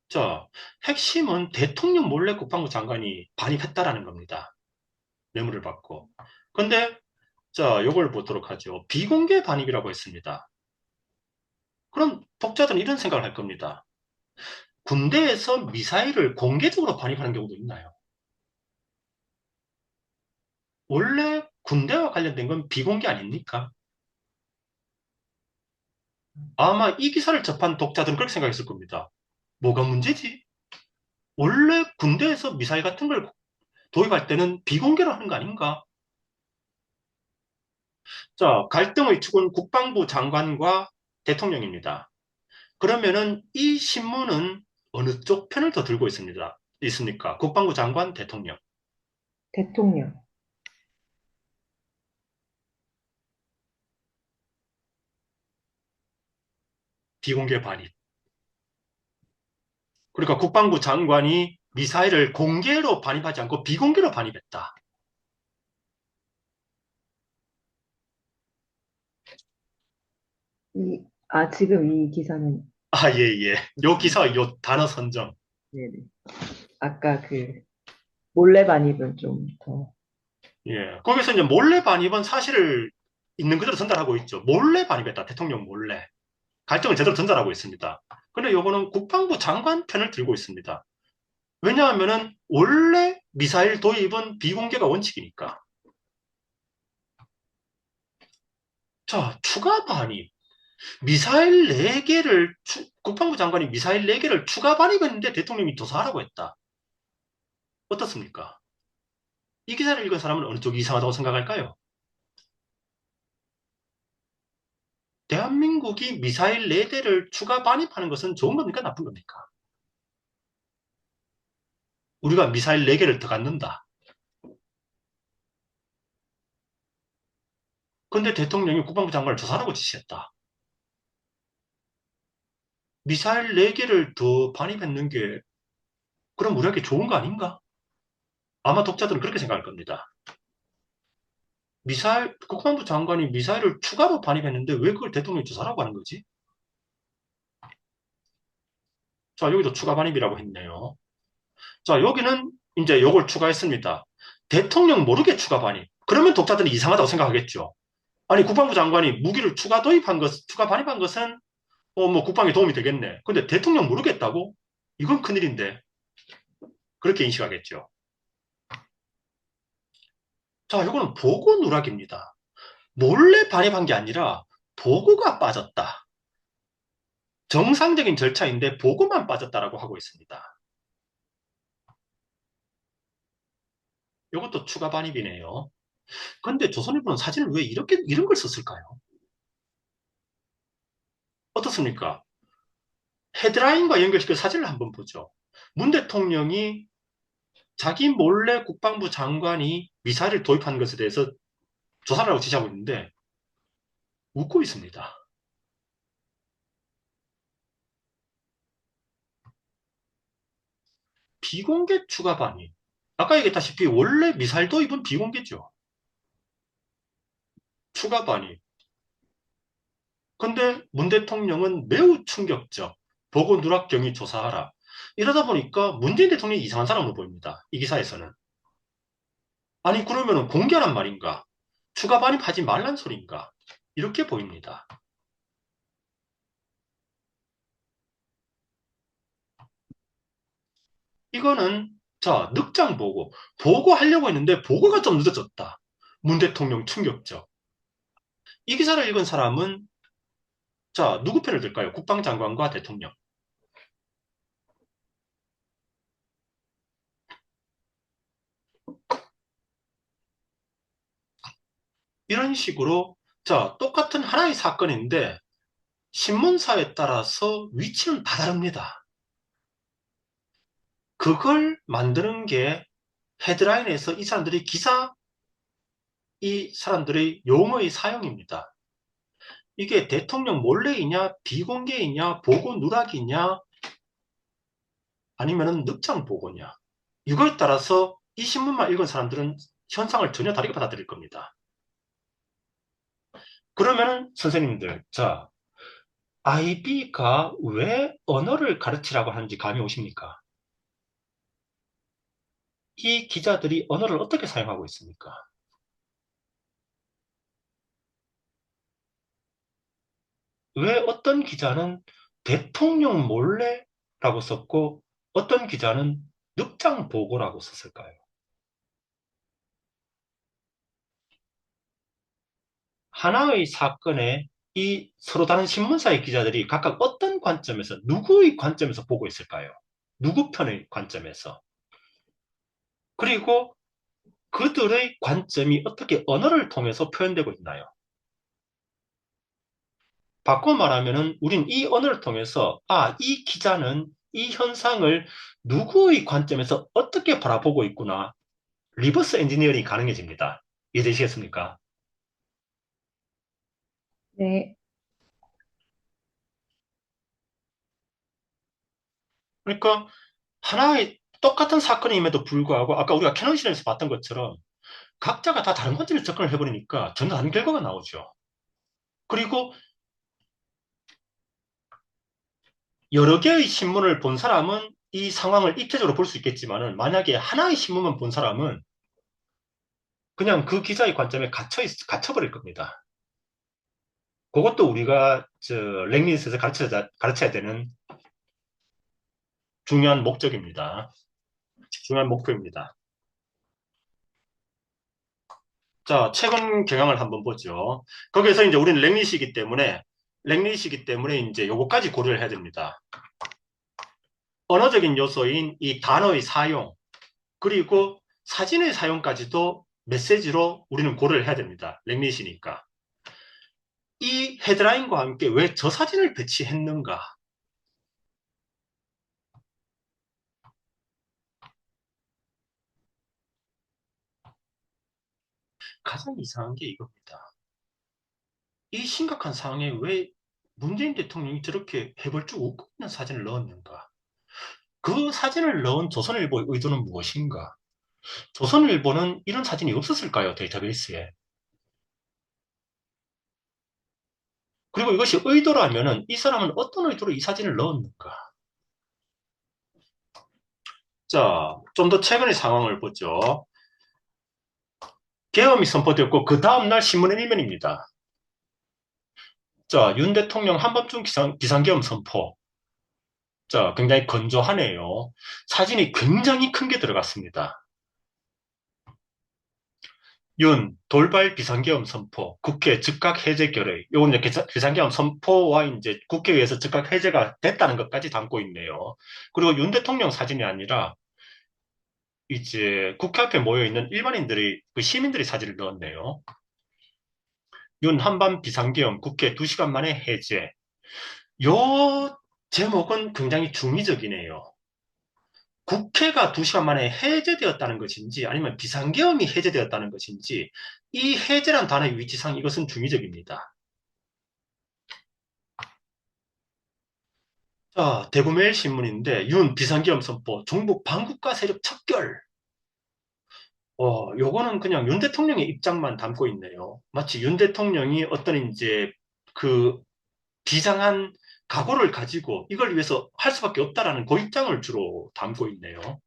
[SPEAKER 1] 자, 핵심은 대통령 몰래 국방부 장관이 반입했다라는 겁니다. 뇌물을 받고. 근데, 자, 요걸 보도록 하죠. 비공개 반입이라고 했습니다. 그럼 독자들은 이런 생각을 할 겁니다. 군대에서 미사일을 공개적으로 반입하는 경우도 있나요? 원래 군대와 관련된 건 비공개 아닙니까? 아마 이 기사를 접한 독자들은 그렇게 생각했을 겁니다. 뭐가 문제지? 원래 군대에서 미사일 같은 걸 도입할 때는 비공개로 하는 거 아닌가? 자, 갈등의 축은 국방부 장관과 대통령입니다. 그러면은 이 신문은 어느 쪽 편을 더 들고 있습니까? 국방부 장관, 대통령.
[SPEAKER 3] 대통령.
[SPEAKER 1] 비공개 반입. 그러니까 국방부 장관이 미사일을 공개로 반입하지 않고 비공개로 반입했다.
[SPEAKER 3] 지금 이 기사는,
[SPEAKER 1] 아, 예, 예. 요 기사, 요 단어 선정.
[SPEAKER 3] 네네. 아까 몰래 반입은 좀 더,
[SPEAKER 1] 예. 거기서 이제 몰래 반입은 사실을 있는 그대로 전달하고 있죠. 몰래 반입했다. 대통령 몰래. 갈등을 제대로 전달하고 있습니다. 근데 요거는 국방부 장관 편을 들고 있습니다. 왜냐하면은 원래 미사일 도입은 비공개가 원칙이니까. 자, 추가 반입. 미사일 4개를, 국방부 장관이 미사일 4개를 추가 반입했는데 대통령이 조사하라고 했다. 어떻습니까? 이 기사를 읽은 사람은 어느 쪽이 이상하다고 생각할까요? 대한민국이 미사일 4대를 추가 반입하는 것은 좋은 겁니까? 나쁜 겁니까? 우리가 미사일 4개를 더 갖는다. 근데 대통령이 국방부 장관을 조사하라고 지시했다. 미사일 4개를 더 반입했는 게 그럼 우리에게 좋은 거 아닌가? 아마 독자들은 그렇게 생각할 겁니다. 국방부 장관이 미사일을 추가로 반입했는데 왜 그걸 대통령이 조사라고 하는 거지? 자, 여기도 추가 반입이라고 했네요. 자, 여기는 이제 요걸 추가했습니다. 대통령 모르게 추가 반입. 그러면 독자들이 이상하다고 생각하겠죠. 아니, 국방부 장관이 무기를 추가 반입한 것은 뭐 국방에 도움이 되겠네. 근데 대통령 모르겠다고? 이건 큰일인데. 그렇게 인식하겠죠. 자, 이거는 보고 누락입니다. 몰래 반입한 게 아니라 보고가 빠졌다. 정상적인 절차인데 보고만 빠졌다라고 하고 있습니다. 이것도 추가 반입이네요. 근데 조선일보는 사진을 왜 이런 걸 썼을까요? 어떻습니까? 헤드라인과 연결시켜 사진을 한번 보죠. 문 대통령이 자기 몰래 국방부 장관이 미사일을 도입한 것에 대해서 조사를 하고 지시하고 있는데 웃고 있습니다. 비공개 추가 반입. 아까 얘기했다시피 원래 미사일 도입은 비공개죠. 추가 반입. 근데 문 대통령은 매우 충격적. 보고 누락 경위 조사하라. 이러다 보니까 문재인 대통령이 이상한 사람으로 보입니다. 이 기사에서는. 아니 그러면은 공개란 말인가? 추가 반입하지 말란 소리인가? 이렇게 보입니다. 이거는 자 늑장 보고 보고하려고 했는데 보고가 좀 늦어졌다. 문 대통령 충격적. 이 기사를 읽은 사람은 자 누구 편을 들까요? 국방장관과 대통령. 이런 식으로 자 똑같은 하나의 사건인데 신문사에 따라서 위치는 다 다릅니다. 그걸 만드는 게 헤드라인에서 이 사람들의 용어의 사용입니다. 이게 대통령 몰래이냐, 비공개이냐, 보고 누락이냐, 아니면은 늑장 보고냐. 이거에 따라서 이 신문만 읽은 사람들은 현상을 전혀 다르게 받아들일 겁니다. 그러면은 선생님들, 자, IB가 왜 언어를 가르치라고 하는지 감이 오십니까? 이 기자들이 언어를 어떻게 사용하고 있습니까? 왜 어떤 기자는 대통령 몰래라고 썼고 어떤 기자는 늑장 보고라고 썼을까요? 하나의 사건에 이 서로 다른 신문사의 기자들이 각각 어떤 관점에서 누구의 관점에서 보고 있을까요? 누구 편의 관점에서? 그리고 그들의 관점이 어떻게 언어를 통해서 표현되고 있나요? 바꿔 말하면은 우린 이 언어를 통해서 이 기자는 이 현상을 누구의 관점에서 어떻게 바라보고 있구나. 리버스 엔지니어링이 가능해집니다. 이해되시겠습니까?
[SPEAKER 3] 네.
[SPEAKER 1] 그러니까 하나의 똑같은 사건임에도 불구하고 아까 우리가 캐논 실험에서 봤던 것처럼 각자가 다 다른 관점에서 접근을 해버리니까 전혀 다른 결과가 나오죠. 그리고 여러 개의 신문을 본 사람은 이 상황을 입체적으로 볼 수 있겠지만은 만약에 하나의 신문만 본 사람은 그냥 그 기자의 관점에 갇혀버릴 겁니다. 그것도 우리가 랭리스에서 가르쳐야 되는 중요한 목적입니다. 중요한 목표입니다. 자, 최근 경향을 한번 보죠. 거기에서 이제 우리는 랭리시이기 때문에 이제 요거까지 고려를 해야 됩니다. 언어적인 요소인 이 단어의 사용, 그리고 사진의 사용까지도 메시지로 우리는 고려를 해야 됩니다. 랭리시니까. 이 헤드라인과 함께 왜 저 사진을 배치했는가? 가장 이상한 게 이겁니다. 이 심각한 상황에 왜 문재인 대통령이 저렇게 해벌쭉 웃고 있는 사진을 넣었는가? 그 사진을 넣은 조선일보의 의도는 무엇인가? 조선일보는 이런 사진이 없었을까요? 데이터베이스에. 그리고 이것이 의도라면은 이 사람은 어떤 의도로 이 사진을 넣었는가? 자, 좀 더 최근의 상황을 보죠. 계엄이 선포되었고 그 다음날 신문의 일면입니다. 자, 윤 대통령 한밤중 비상계엄 선포. 자, 굉장히 건조하네요. 사진이 굉장히 큰 게 들어갔습니다. 윤, 돌발 비상계엄 선포, 국회 즉각 해제 결의. 요건 이제 비상계엄 선포와 이제 국회의해서 즉각 해제가 됐다는 것까지 담고 있네요. 그리고 윤 대통령 사진이 아니라 이제 국회 앞에 모여있는 일반인들이, 그 시민들이 사진을 넣었네요. 윤 한밤 비상계엄 국회 2시간 만에 해제. 요 제목은 굉장히 중의적이네요. 국회가 2시간 만에 해제되었다는 것인지 아니면 비상계엄이 해제되었다는 것인지 이 해제란 단어의 위치상 이것은 중의적입니다. 자, 대구매일신문인데 윤 비상계엄 선포 종북 반국가 세력 척결. 요거는 그냥 윤 대통령의 입장만 담고 있네요. 마치 윤 대통령이 어떤 이제 그 비장한 각오를 가지고 이걸 위해서 할 수밖에 없다라는 그 입장을 주로 담고 있네요.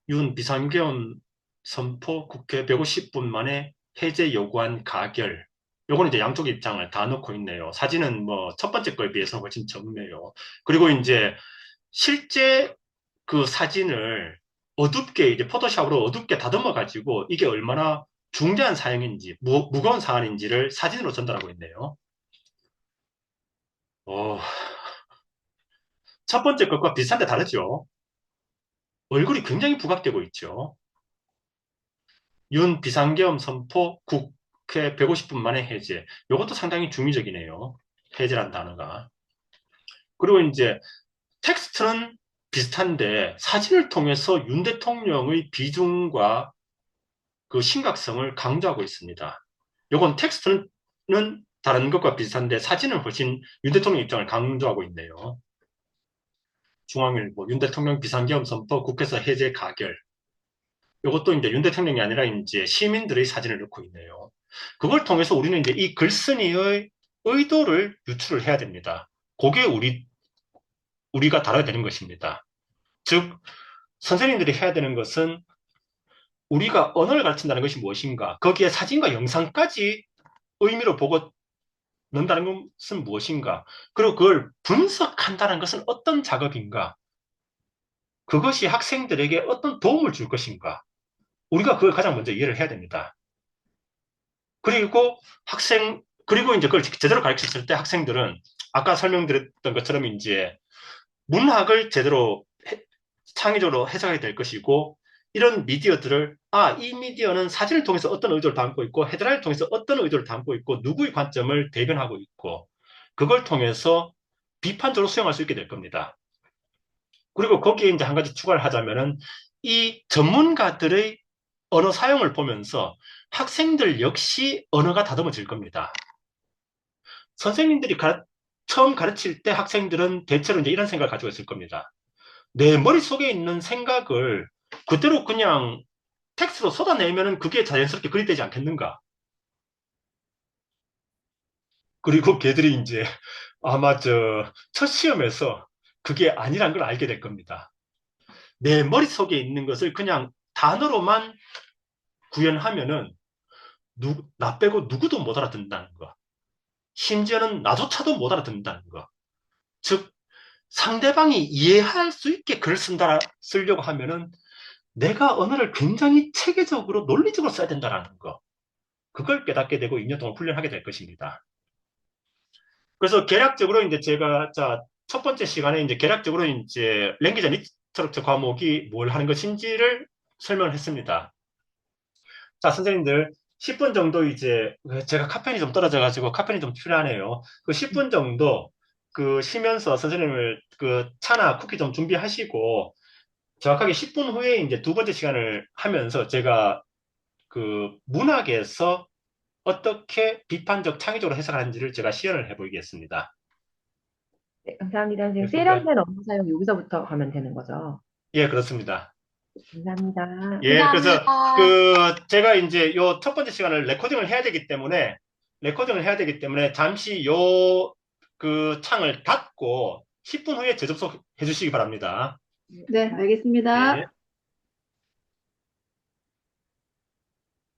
[SPEAKER 1] 윤 비상계엄 선포 국회 150분 만에 해제 요구안 가결. 요거는 이제 양쪽의 입장을 다 넣고 있네요. 사진은 뭐 첫 번째 거에 비해서 훨씬 적네요. 그리고 이제 실제 그 사진을 어둡게 이제 포토샵으로 어둡게 다듬어 가지고 이게 얼마나 중대한 사항인지 무거운 사안인지를 사진으로 전달하고 있네요. 어, 첫 번째 것과 비슷한데 다르죠. 얼굴이 굉장히 부각되고 있죠. 윤 비상계엄 선포 국회 150분 만에 해제. 이것도 상당히 중의적이네요. 해제란 단어가. 그리고 이제 텍스트는 비슷한데 사진을 통해서 윤 대통령의 비중과 그 심각성을 강조하고 있습니다. 요건 텍스트는 다른 것과 비슷한데 사진은 훨씬 윤 대통령 입장을 강조하고 있네요. 중앙일보 윤 대통령 비상계엄 선포 국회에서 해제 가결. 이것도 이제 윤 대통령이 아니라 이제 시민들의 사진을 넣고 있네요. 그걸 통해서 우리는 이제 이 글쓴이의 의도를 유추를 해야 됩니다. 그게 우리가 다뤄야 되는 것입니다. 즉, 선생님들이 해야 되는 것은 우리가 언어를 가르친다는 것이 무엇인가, 거기에 사진과 영상까지 의미로 보고 넣는다는 것은 무엇인가, 그리고 그걸 분석한다는 것은 어떤 작업인가, 그것이 학생들에게 어떤 도움을 줄 것인가, 우리가 그걸 가장 먼저 이해를 해야 됩니다. 그리고 이제 그걸 제대로 가르쳤을 때 학생들은 아까 설명드렸던 것처럼 이제 문학을 제대로 창의적으로 해석하게 될 것이고, 이런 미디어들을, 이 미디어는 사진을 통해서 어떤 의도를 담고 있고, 헤드라인을 통해서 어떤 의도를 담고 있고, 누구의 관점을 대변하고 있고, 그걸 통해서 비판적으로 수용할 수 있게 될 겁니다. 그리고 거기에 이제 한 가지 추가를 하자면은, 이 전문가들의 언어 사용을 보면서 학생들 역시 언어가 다듬어질 겁니다. 선생님들이 처음 가르칠 때 학생들은 대체로 이제 이런 생각을 가지고 있을 겁니다. 내 머릿속에 있는 생각을 그대로 그냥 텍스트로 쏟아내면은 그게 자연스럽게 그리되지 않겠는가? 그리고 걔들이 이제 아마 첫 시험에서 그게 아니란 걸 알게 될 겁니다. 내 머릿속에 있는 것을 그냥 단어로만 구현하면은 나 빼고 누구도 못 알아듣는다는 거. 심지어는 나조차도 못 알아듣는다는 거. 즉, 상대방이 이해할 수 있게 글을 쓰려고 하면은 내가 언어를 굉장히 체계적으로 논리적으로 써야 된다는 거. 그걸 깨닫게 되고 2년 동안 훈련하게 될 것입니다. 그래서 개략적으로 이제 제가 첫 번째 시간에 이제 개략적으로 이제 랭귀지 리터처 과목이 뭘 하는 것인지를 설명을 했습니다. 자, 선생님들 10분 정도 이제 제가 카페인이 좀 떨어져가지고 카페인이 좀 필요하네요. 그 10분 정도 그 쉬면서 선생님을 그 차나 쿠키 좀 준비하시고 정확하게 10분 후에 이제 두 번째 시간을 하면서 제가 그 문학에서 어떻게 비판적 창의적으로 해석하는지를 제가 시연을 해보이겠습니다.
[SPEAKER 3] 네, 감사합니다. 선생님.
[SPEAKER 1] 그렇습니까?
[SPEAKER 3] 세련된 업무 사용 여기서부터 가면 되는 거죠?
[SPEAKER 1] 예, 그렇습니다.
[SPEAKER 3] 감사합니다.
[SPEAKER 1] 예, 그래서
[SPEAKER 2] 감사합니다.
[SPEAKER 1] 제가 이제 요 첫 번째 시간을 레코딩을 해야 되기 때문에 잠시 그 창을 닫고 10분 후에 재접속해 주시기 바랍니다.
[SPEAKER 4] 네, 알겠습니다.
[SPEAKER 1] 예.